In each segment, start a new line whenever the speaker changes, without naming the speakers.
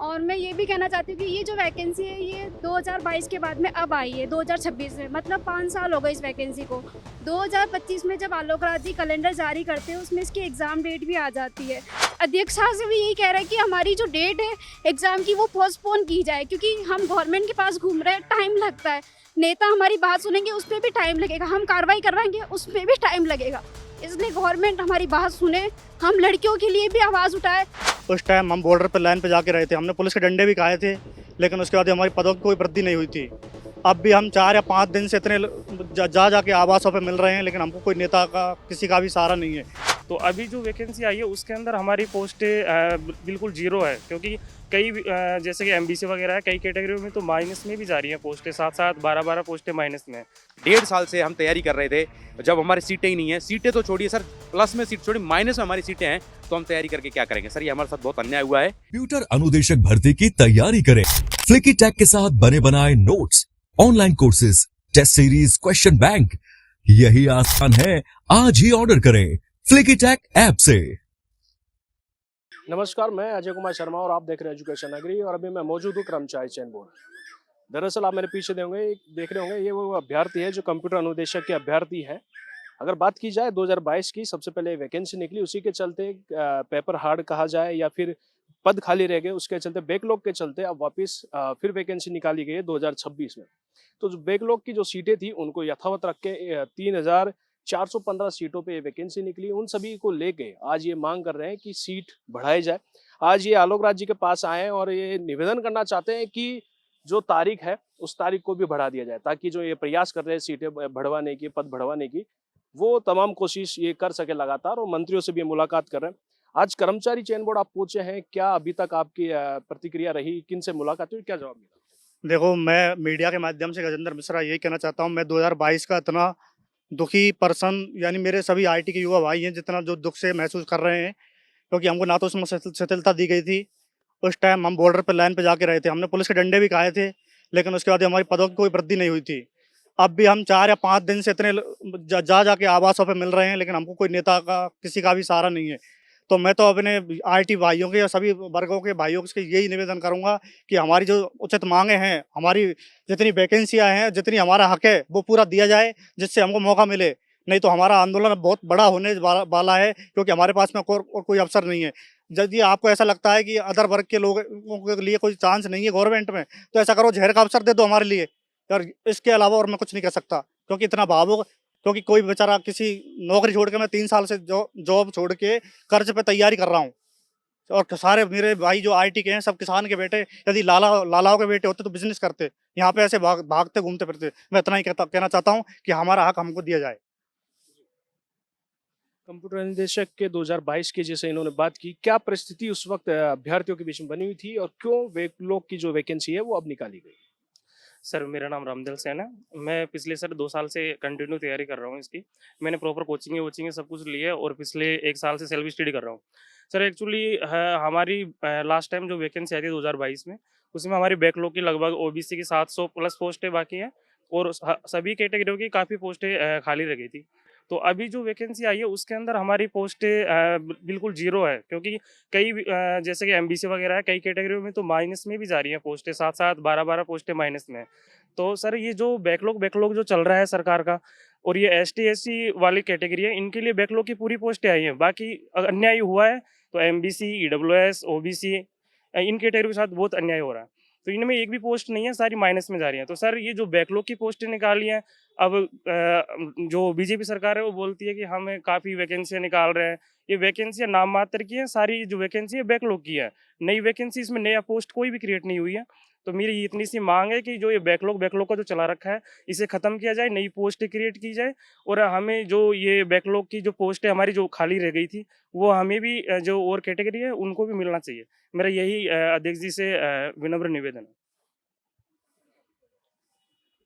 और मैं ये भी कहना चाहती हूँ कि ये जो वैकेंसी है ये 2022 के बाद में अब आई है 2026 में, मतलब 5 साल हो गए इस वैकेंसी को। 2025 में जब आलोक राज जी कैलेंडर जारी करते हैं उसमें इसकी एग्ज़ाम डेट भी आ जाती है। अध्यक्ष साहब से भी यही कह रहे हैं कि हमारी जो डेट है एग्ज़ाम की वो पोस्टपोन की जाए, क्योंकि हम गवर्नमेंट के पास घूम रहे हैं, टाइम लगता है। नेता हमारी बात सुनेंगे उस पर भी टाइम लगेगा, हम कार्रवाई करवाएंगे उस पर भी टाइम लगेगा। इसलिए गवर्नमेंट हमारी बात सुने, हम लड़कियों के लिए भी आवाज़ उठाए।
उस टाइम हम बॉर्डर पर लाइन पे जाके रहे थे, हमने पुलिस के डंडे भी खाए थे, लेकिन उसके बाद हमारी पदों की कोई वृद्धि नहीं हुई थी। अब भी हम 4 या 5 दिन से इतने जाके आवासों पे मिल रहे हैं, लेकिन हमको कोई नेता का किसी का भी सहारा नहीं है।
तो अभी जो वैकेंसी आई है उसके अंदर हमारी पोस्टें बिल्कुल जीरो है, क्योंकि कई जैसे कि एमबीसी वगैरह है, कई कैटेगरियों में तो माइनस में भी जा रही हैं पोस्टें, साथ साथ 12-12 पोस्टें माइनस में।
1.5 साल से हम तैयारी कर रहे थे, जब हमारी सीटें ही नहीं है, सीटें तो छोड़िए सर, प्लस में सीट छोड़िए, माइनस में हमारी सीटें हैं, तो हम तैयारी करके क्या करेंगे सर? ये हमारे साथ बहुत अन्याय हुआ है।
कंप्यूटर अनुदेशक भर्ती की तैयारी करें। फ्लिकी टैग के साथ बने बनाए notes, online courses, test series, question bank, यही आसान है। आज ही ऑर्डर करें फ्लिकी टैग ऐप से।
नमस्कार, मैं अजय कुमार शर्मा और आप देख रहे हैं एजुकेशन नगरी। और अभी मैं मौजूद हूँ कर्मचारी चयन बोर्ड। दरअसल आप मेरे पीछे देख रहे होंगे, ये वो अभ्यर्थी है जो कंप्यूटर अनुदेशक के अभ्यर्थी है। अगर बात की जाए 2022 की, सबसे पहले वैकेंसी निकली, उसी के चलते पेपर हार्ड कहा जाए या फिर पद खाली रह गए, उसके चलते बैकलॉग के चलते अब वापस फिर वैकेंसी निकाली गई है 2026 में। तो जो बैकलॉग की जो सीटें थी उनको यथावत रख के 3,415 सीटों पे वैकेंसी निकली। उन सभी को लेके आज ये मांग कर रहे हैं कि सीट बढ़ाई जाए। आज ये आलोक राज जी के पास आए हैं और ये निवेदन करना चाहते हैं कि जो तारीख है उस तारीख को भी बढ़ा दिया जाए, ताकि जो ये प्रयास कर रहे हैं सीटें बढ़वाने की, पद बढ़वाने की, वो तमाम कोशिश ये कर सके लगातार। और मंत्रियों से भी मुलाकात कर रहे हैं। आज कर्मचारी चयन बोर्ड आप पहुंचे हैं, क्या अभी तक आपकी प्रतिक्रिया रही, किन से मुलाकात हुई, क्या जवाब मिला?
देखो, मैं मीडिया के माध्यम से गजेंद्र मिश्रा यही कहना चाहता हूँ, मैं 2022 का इतना दुखी पर्सन, यानी मेरे सभी आईटी के युवा भाई हैं, जितना जो दुख से महसूस कर रहे हैं, क्योंकि हमको ना तो उसमें शिथिलता दी गई थी। उस टाइम हम बॉर्डर पर लाइन पे जाके रहे थे, हमने पुलिस के डंडे भी खाए थे, लेकिन उसके बाद हमारी पदों की कोई वृद्धि नहीं हुई थी। अब भी हम 4 या 5 दिन से इतने जाके आवासों पे मिल रहे हैं, लेकिन हमको कोई नेता का किसी का भी सहारा नहीं है। तो मैं तो अपने आईटी भाइयों के या सभी वर्गों के भाइयों से यही निवेदन करूंगा कि हमारी जो उचित मांगे हैं, हमारी जितनी वैकेंसियां हैं, जितनी हमारा हक है, वो पूरा दिया जाए, जिससे हमको मौका मिले। नहीं तो हमारा आंदोलन बहुत बड़ा होने वाला है, क्योंकि हमारे पास में और कोई अवसर नहीं है। यदि आपको ऐसा लगता है कि अदर वर्ग के लोगों के लिए कोई चांस नहीं है गवर्नमेंट में, तो ऐसा करो, जहर का अवसर दे दो हमारे लिए। और इसके अलावा और मैं कुछ नहीं कह सकता, क्योंकि इतना भावुक, क्योंकि कोई बेचारा किसी नौकरी छोड़ के, मैं 3 साल से जॉब छोड़ के कर्ज पे तैयारी कर रहा हूँ। और सारे मेरे भाई जो आईटी के हैं, सब किसान के बेटे, यदि लालाओं के बेटे होते तो बिजनेस करते, यहाँ पे ऐसे भागते घूमते फिरते। मैं इतना ही कहना चाहता हूँ कि हमारा हक हमको दिया जाए।
कंप्यूटर निदेशक के 2022 की जैसे इन्होंने बात की, क्या परिस्थिति उस वक्त अभ्यर्थियों के बीच में बनी हुई थी और क्यों बैकलॉग की जो वैकेंसी है वो अब निकाली गई?
सर, मेरा नाम रामदिल सेन है। मैं पिछले सर 2 साल से कंटिन्यू तैयारी कर रहा हूँ इसकी। मैंने प्रॉपर कोचिंग सब कुछ लिया है और पिछले 1 साल से सेल्फ स्टडी कर रहा हूँ। सर एक्चुअली हमारी लास्ट टाइम जो वैकेंसी आई थी 2022 में, उसमें हमारी बैकलॉग की लगभग ओबीसी की 700 प्लस पोस्टें बाकी हैं और सभी कैटेगरियों की काफ़ी पोस्टें खाली रह गई थी। तो अभी जो वैकेंसी आई है उसके अंदर हमारी पोस्टें बिल्कुल जीरो है, क्योंकि कई जैसे कि एमबीसी वगैरह है, कई कैटेगरियों में तो माइनस में भी जा रही हैं पोस्टें, साथ साथ 12-12 पोस्टें माइनस में है। तो सर ये जो बैकलॉग जो चल रहा है सरकार का, और ये एसटी एससी वाली कैटेगरी है, इनके लिए बैकलॉग की पूरी पोस्टें आई हैं। बाकी अन्याय हुआ है तो एमबीसी, ईडब्ल्यूएस, ओबीसी, इन कैटेगरी के साथ बहुत अन्याय हो रहा है। तो इनमें एक भी पोस्ट नहीं है, सारी माइनस में जा रही है। तो सर ये जो बैकलॉग की पोस्टें निकाली हैं, अब जो बीजेपी सरकार है वो बोलती है कि हम काफ़ी वैकेंसियाँ निकाल रहे हैं। ये वैकेंसियाँ नाम मात्र की हैं, सारी जो वैकेंसी है बैकलॉग की है। नई वैकेंसी इसमें नया पोस्ट कोई भी क्रिएट नहीं हुई है। तो मेरी इतनी सी मांग है कि जो ये बैकलॉग का जो चला रखा है, इसे ख़त्म किया जाए, नई पोस्ट क्रिएट की जाए और हमें जो ये बैकलॉग की जो पोस्ट है हमारी जो खाली रह गई थी, वो हमें भी जो और कैटेगरी है उनको भी मिलना चाहिए। मेरा यही अध्यक्ष जी से विनम्र निवेदन है।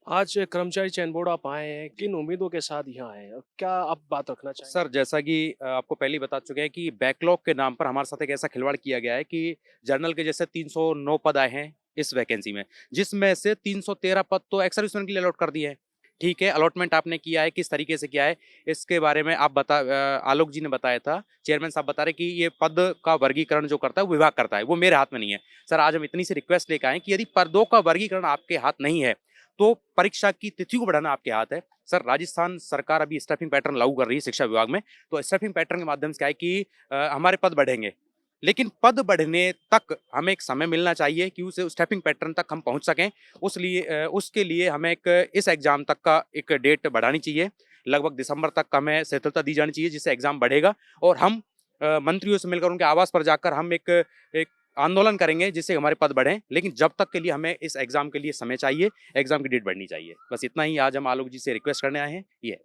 आज कर्मचारी चयन बोर्ड आप आए हैं, किन उम्मीदों के साथ यहाँ आए हैं और क्या आप बात रखना चाहेंगे?
सर, जैसा कि आपको पहले ही बता चुके हैं कि बैकलॉग के नाम पर हमारे साथ एक ऐसा खिलवाड़ किया गया है कि जनरल के जैसे 309 पद आए हैं इस वैकेंसी में, जिसमें से 313 पद तो एक्स सर्विसमैन के लिए अलॉट कर दिए हैं। ठीक है, अलॉटमेंट आपने किया है, किस तरीके से किया है, इसके बारे में आलोक जी ने बताया था, चेयरमैन साहब बता रहे कि ये पद का वर्गीकरण जो करता है वो विभाग करता है, वो मेरे हाथ में नहीं है। सर आज हम इतनी सी रिक्वेस्ट लेकर आए कि यदि पदों का वर्गीकरण आपके हाथ नहीं है तो परीक्षा की तिथि को बढ़ाना आपके हाथ है। सर राजस्थान सरकार अभी स्टैफिंग पैटर्न लागू कर रही है शिक्षा विभाग में, तो स्टैफिंग पैटर्न के माध्यम से क्या है कि हमारे पद बढ़ेंगे, लेकिन पद बढ़ने तक हमें एक समय मिलना चाहिए कि उस स्टेपिंग पैटर्न तक हम पहुंच सकें। उसके लिए हमें इस एग्जाम तक का एक डेट बढ़ानी चाहिए, लगभग दिसंबर तक हमें शिथिलता दी जानी चाहिए, जिससे एग्जाम बढ़ेगा और हम मंत्रियों से मिलकर उनके आवास पर जाकर हम एक आंदोलन करेंगे जिससे हमारे पद बढ़ें। लेकिन जब तक के लिए हमें इस एग्जाम के लिए समय चाहिए, एग्जाम की डेट बढ़नी चाहिए। बस इतना ही आज हम आलोक जी से रिक्वेस्ट करने आए हैं। ये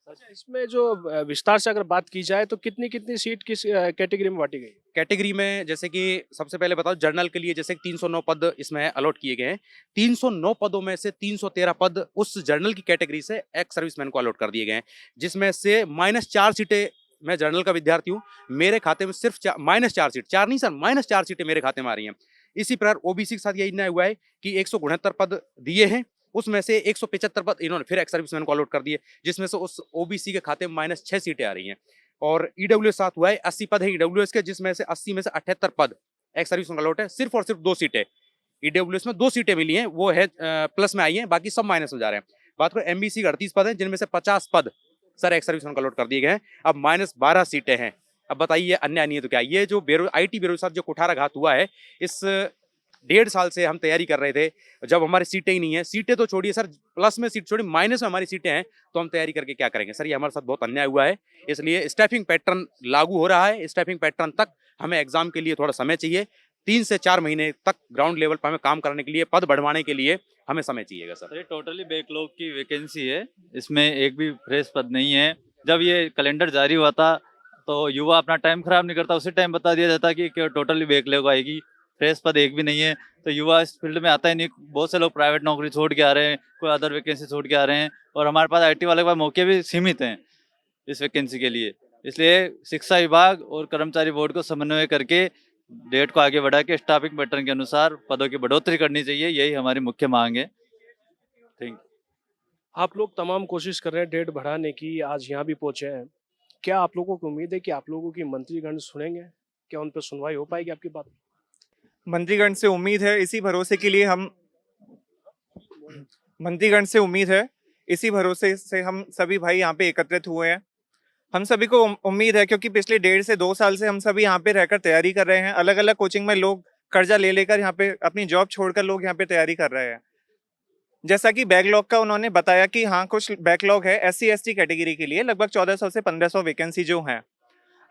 अच्छा, इसमें जो विस्तार से अगर बात की जाए तो कितनी कितनी सीट किस कैटेगरी में बांटी गई?
कैटेगरी में जैसे कि सबसे पहले बताओ, जर्नल के लिए जैसे 309 पद इसमें अलॉट किए गए हैं। 309 पदों में से 313 पद उस जर्नल की कैटेगरी से एक्स सर्विसमैन को अलॉट कर दिए गए हैं, जिसमें से -4 सीटें, मैं जर्नल का विद्यार्थी हूँ, मेरे खाते में सिर्फ -4 सीट, 4 नहीं सर, -4 सीटें मेरे खाते में आ रही हैं। इसी प्रकार ओबीसी के साथ यही न्याय हुआ है कि 169 पद दिए हैं, उसमें से 175 पद इन्होंने फिर एक्स सर्विसमैन को अलॉट कर दिए, जिसमें से उस ओबीसी के खाते में -6 सीटें आ रही हैं। और ईडब्ल्यूएस साथ हुआ है, 80 पद है ईडब्ल्यूएस के, जिसमें से 80 में से 78 पद एक्स सर्विस में अलॉट है। सिर्फ और सिर्फ 2 सीटें ईडब्ल्यूएस में, 2 सीटें मिली हैं, वो है प्लस में आई हैं, बाकी सब माइनस में जा रहे हैं। बात करो एमबीसी के 38 पद हैं, जिनमें से 50 पद सर एक्स सर्विस में अलॉट कर दिए गए हैं। अब -12 सीटें हैं। अब बताइए अन्याय नहीं है तो क्या? ये जो आईटी बेरोजगार जो कुठाराघात हुआ है, इस 1.5 साल से हम तैयारी कर रहे थे, जब हमारी सीटें ही नहीं है, सीटें तो छोड़िए सर, प्लस में सीट छोड़िए, माइनस में हमारी सीटें हैं, तो हम तैयारी करके क्या करेंगे? सर ये हमारे साथ बहुत अन्याय हुआ है, इसलिए स्टैफिंग पैटर्न लागू हो रहा है। स्टैफिंग पैटर्न तक हमें एग्जाम के लिए थोड़ा समय चाहिए, 3 से 4 महीने तक ग्राउंड लेवल पर हमें काम करने के लिए, पद बढ़वाने के लिए हमें समय चाहिएगा सर।
ये टोटली बैकलॉग की वैकेंसी है, इसमें एक भी फ्रेश पद नहीं है। जब ये कैलेंडर जारी हुआ था तो युवा अपना टाइम खराब नहीं करता, उसी टाइम बता दिया जाता कि टोटली बैकलॉग आएगी, फ्रेश पद एक भी नहीं है, तो युवा इस फील्ड में आता ही नहीं। बहुत से लोग प्राइवेट नौकरी छोड़ के आ रहे हैं, कोई अदर वैकेंसी छोड़ के आ रहे हैं, और हमारे पास आईटी वाले के पास मौके भी सीमित हैं इस वैकेंसी के लिए। इसलिए शिक्षा विभाग और कर्मचारी बोर्ड को समन्वय करके डेट को आगे बढ़ा के स्टाफिंग पैटर्न के अनुसार पदों की बढ़ोतरी करनी चाहिए, यही हमारी मुख्य मांग है। Thank you.
आप लोग तमाम कोशिश कर रहे हैं डेट बढ़ाने की, आज यहाँ भी पहुंचे हैं। क्या आप लोगों को उम्मीद है कि आप लोगों की मंत्रीगण सुनेंगे? क्या उन पर सुनवाई हो पाएगी आपकी बात?
मंत्रीगण से उम्मीद है, इसी भरोसे के लिए हम मंत्रीगण से उम्मीद है, इसी भरोसे से हम सभी भाई यहाँ पे एकत्रित हुए हैं। हम सभी को उम्मीद है, क्योंकि पिछले 1.5 से 2 साल से हम सभी यहाँ पे रहकर तैयारी कर रहे हैं। अलग अलग कोचिंग में लोग कर्जा ले लेकर यहाँ पे अपनी जॉब छोड़कर लोग यहाँ पे तैयारी कर रहे हैं। जैसा कि बैकलॉग का उन्होंने बताया कि हाँ कुछ बैकलॉग है SC/ST कैटेगरी के लिए, लगभग 1400 से 1500 वैकेंसी जो हैं।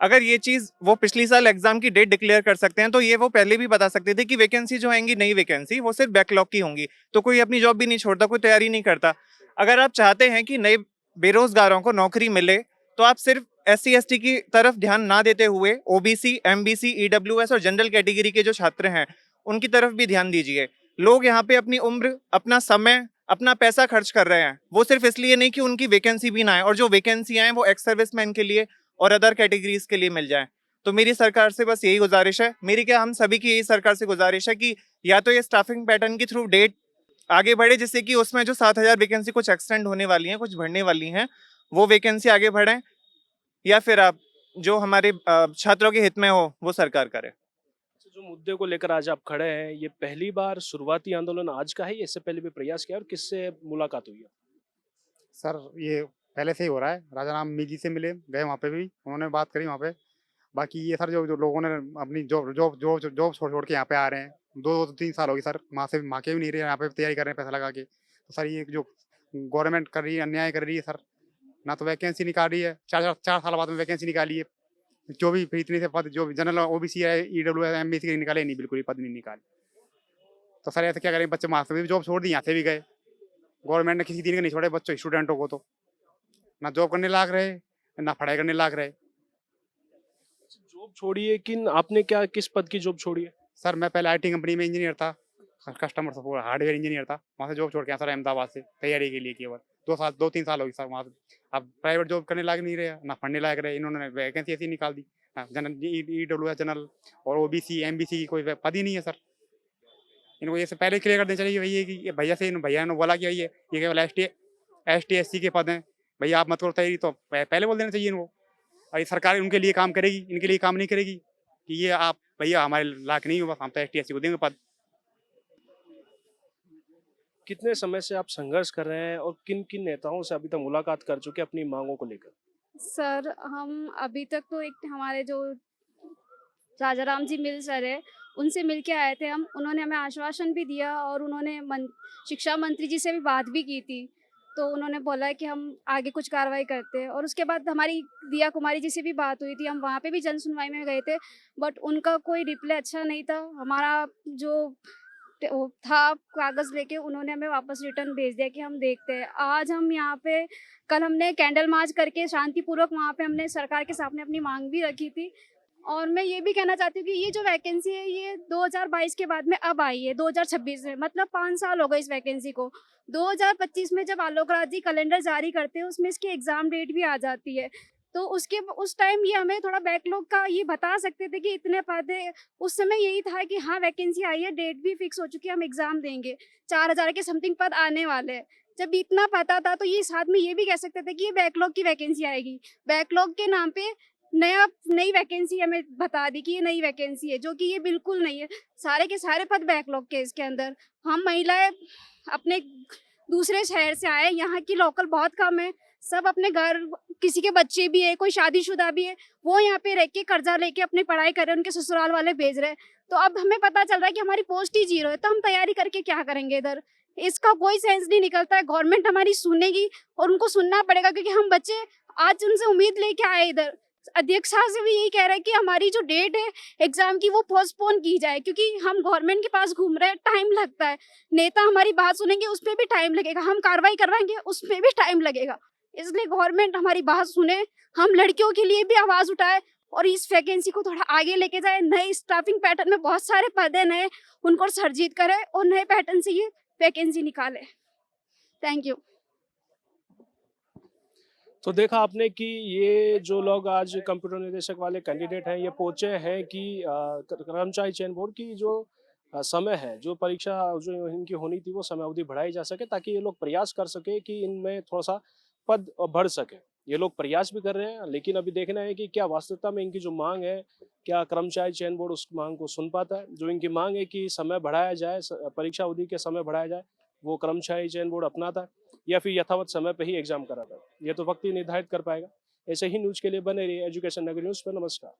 अगर ये चीज़ वो पिछली साल एग्जाम की डेट डिक्लेयर कर सकते हैं, तो ये वो पहले भी बता सकते थे कि वैकेंसी जो आएंगी नई वैकेंसी वो सिर्फ बैकलॉग की होंगी, तो कोई अपनी जॉब भी नहीं छोड़ता, कोई तैयारी नहीं करता। अगर आप चाहते हैं कि नए बेरोजगारों को नौकरी मिले, तो आप सिर्फ SC/ST की तरफ ध्यान ना देते हुए OBC, MBC, EWS और जनरल कैटेगरी के जो छात्र हैं उनकी तरफ भी ध्यान दीजिए। लोग यहाँ पे अपनी उम्र, अपना समय, अपना पैसा खर्च कर रहे हैं, वो सिर्फ इसलिए नहीं कि उनकी वैकेंसी भी ना आए, और जो वैकेंसी आए वो एक्स सर्विसमैन के लिए और अदर कैटेगरीज के लिए मिल जाए। तो मेरी सरकार से बस यही गुजारिश है, मेरी क्या हम सभी की यही सरकार से गुजारिश है कि या तो ये स्टाफिंग पैटर्न के थ्रू डेट आगे बढ़े, जिससे कि उसमें जो 7000 वैकेंसी कुछ एक्सटेंड होने वाली हैं, कुछ बढ़ने वाली हैं, वो वैकेंसी आगे बढ़ें, या फिर आप जो हमारे छात्रों के हित में हो वो सरकार करे।
जो मुद्दे को लेकर आज आप खड़े हैं, ये पहली बार शुरुआती आंदोलन आज का है, इससे पहले भी प्रयास किया, और किससे मुलाकात हुई है?
सर ये पहले से ही हो रहा है, राजा राम मीजी से मिले, गए वहाँ पे भी, उन्होंने बात करी वहाँ पे। बाकी ये सर जो लोगों ने अपनी जॉब जॉब जॉब जॉब छोड़ छोड़ के यहाँ पे आ रहे हैं, 2-3 साल हो गए सर, माँ के भी नहीं रहे, यहाँ पे तैयारी कर रहे हैं पैसा लगा के। तो सर ये जो गवर्नमेंट कर रही है, अन्याय कर रही है सर, ना तो वैकेंसी निकाल रही है, 4 साल बाद में वैकेंसी निकाली है, जो भी इतने से पद जो जनरल OBC है, EWS MBC के निकाले नहीं, बिल्कुल ही पद नहीं निकाले। तो सर ऐसे क्या करें, बच्चे वहाँ से भी जॉब छोड़ दी, यहाँ से भी गए, गवर्नमेंट ने किसी दिन के नहीं छोड़े बच्चों स्टूडेंटों को, तो ना जॉब करने लाग रहे ना पढ़ाई करने लाग रहे।
जॉब छोड़िए, किन आपने क्या किस पद की जॉब छोड़ी है?
सर मैं पहले IT कंपनी में इंजीनियर था, कस्टमर सपोर्ट हार्डवेयर इंजीनियर था, वहाँ से जॉब छोड़ के आया सर अहमदाबाद से तैयारी के लिए, केवल 2-3 साल हो गए सर वहाँ से। अब प्राइवेट जॉब करने लायक नहीं रहे, ना पढ़ने लायक रहे, इन्होंने वैकेंसी ऐसी निकाल दी, जनरल EWS जनरल और OBC MBC की कोई पद ही नहीं है सर। इनको ये से पहले क्लियर कर देना चाहिए भैया कि भैया ने बोला कि ये केवल
ST SC के पद हैं, भैया आप मत करो तैयारी, तो पहले बोल देना चाहिए इनको। और ये सरकार उनके लिए काम करेगी, इनके लिए काम नहीं करेगी कि ये आप भैया हमारे लायक नहीं हो, बस हम तो ST SC को देंगे पद।
कितने समय से आप संघर्ष कर रहे हैं और किन किन नेताओं से अभी तक मुलाकात कर चुके हैं अपनी मांगों को लेकर?
सर हम अभी तक तो एक हमारे जो राजा राम जी मिल सर है उनसे मिल के आए थे हम, उन्होंने हमें आश्वासन भी दिया और उन्होंने शिक्षा मंत्री जी से भी बात भी की थी, तो उन्होंने बोला कि हम आगे कुछ कार्रवाई करते हैं। और उसके बाद हमारी दिया कुमारी जी से भी बात हुई थी, हम वहाँ पे भी जन सुनवाई में गए थे, बट उनका कोई रिप्लाई अच्छा नहीं था। हमारा जो वो था कागज़ लेके उन्होंने हमें वापस रिटर्न भेज दिया कि हम देखते हैं। आज हम यहाँ पे कल हमने कैंडल मार्च करके शांतिपूर्वक वहाँ पे हमने सरकार के सामने अपनी मांग भी रखी थी। और मैं ये भी कहना चाहती हूँ कि ये जो वैकेंसी है ये 2022 के बाद में अब आई है 2026 में, मतलब 5 साल हो गए इस वैकेंसी को। 2025 में जब आलोक राज जी कैलेंडर जारी करते हैं उसमें इसकी एग्ज़ाम डेट भी आ जाती है, तो उस टाइम ये हमें थोड़ा बैकलॉग का ये बता सकते थे कि इतने पद है। उस समय यही था कि हाँ वैकेंसी आई है, डेट भी फिक्स हो चुकी है, हम एग्ज़ाम देंगे, 4000 के समथिंग पद आने वाले हैं। जब इतना पता था तो ये साथ में ये भी कह सकते थे कि ये बैकलॉग की वैकेंसी आएगी। बैकलॉग के नाम पे नई वैकेंसी हमें बता दी कि ये नई वैकेंसी है, जो कि ये बिल्कुल नहीं है। सारे के सारे पद बैकलॉग के इसके अंदर। हम महिलाएं अपने दूसरे शहर से आए, यहाँ की लोकल बहुत कम है, सब अपने घर, किसी के बच्चे भी है, कोई शादीशुदा भी है, वो यहाँ पे रह के कर्जा लेके अपनी पढ़ाई कर रहे हैं, उनके ससुराल वाले भेज रहे हैं। तो अब हमें पता चल रहा है कि हमारी पोस्ट ही 0 है, तो हम तैयारी करके क्या करेंगे इधर? इसका कोई सेंस नहीं निकलता है। गवर्नमेंट हमारी सुनेगी और उनको सुनना पड़ेगा, क्योंकि हम बच्चे आज उनसे उम्मीद लेके आए इधर। अध्यक्ष साहब से भी यही कह रहे हैं कि हमारी जो डेट है एग्जाम की वो पोस्टपोन की जाए, क्योंकि हम गवर्नमेंट के पास घूम रहे हैं, टाइम लगता है। नेता हमारी बात सुनेंगे उस पर भी टाइम लगेगा, हम कार्रवाई करवाएंगे उस पर भी टाइम लगेगा। इसलिए गवर्नमेंट हमारी बात सुने, हम लड़कियों के लिए भी आवाज उठाए और इस वैकेंसी को थोड़ा आगे लेके जाए। नए स्टाफिंग पैटर्न में बहुत सारे पद है नए, उनको सर्जित करे और नए पैटर्न से ये वैकेंसी निकाले। Thank you.
तो देखा आपने कि ये जो लोग आज कंप्यूटर निदेशक वाले कैंडिडेट हैं ये पहुंचे हैं कि कर्मचारी चयन बोर्ड की जो समय है, जो परीक्षा जो इनकी होनी थी वो समय अवधि बढ़ाई जा सके, ताकि ये लोग प्रयास कर सके कि इनमें थोड़ा सा पद बढ़ सके। ये लोग प्रयास भी कर रहे हैं, लेकिन अभी देखना है कि क्या वास्तविकता में इनकी जो मांग है, क्या कर्मचारी चयन बोर्ड उस मांग को सुन पाता है। जो इनकी मांग है कि समय बढ़ाया जाए, परीक्षा अवधि के समय बढ़ाया जाए, वो कर्मचारी चयन बोर्ड अपनाता है या फिर यथावत समय पे ही एग्जाम कराता है, ये तो वक्त ही निर्धारित कर पाएगा। ऐसे ही न्यूज के लिए बने रहिए एजुकेशन नगरी न्यूज पर। नमस्कार।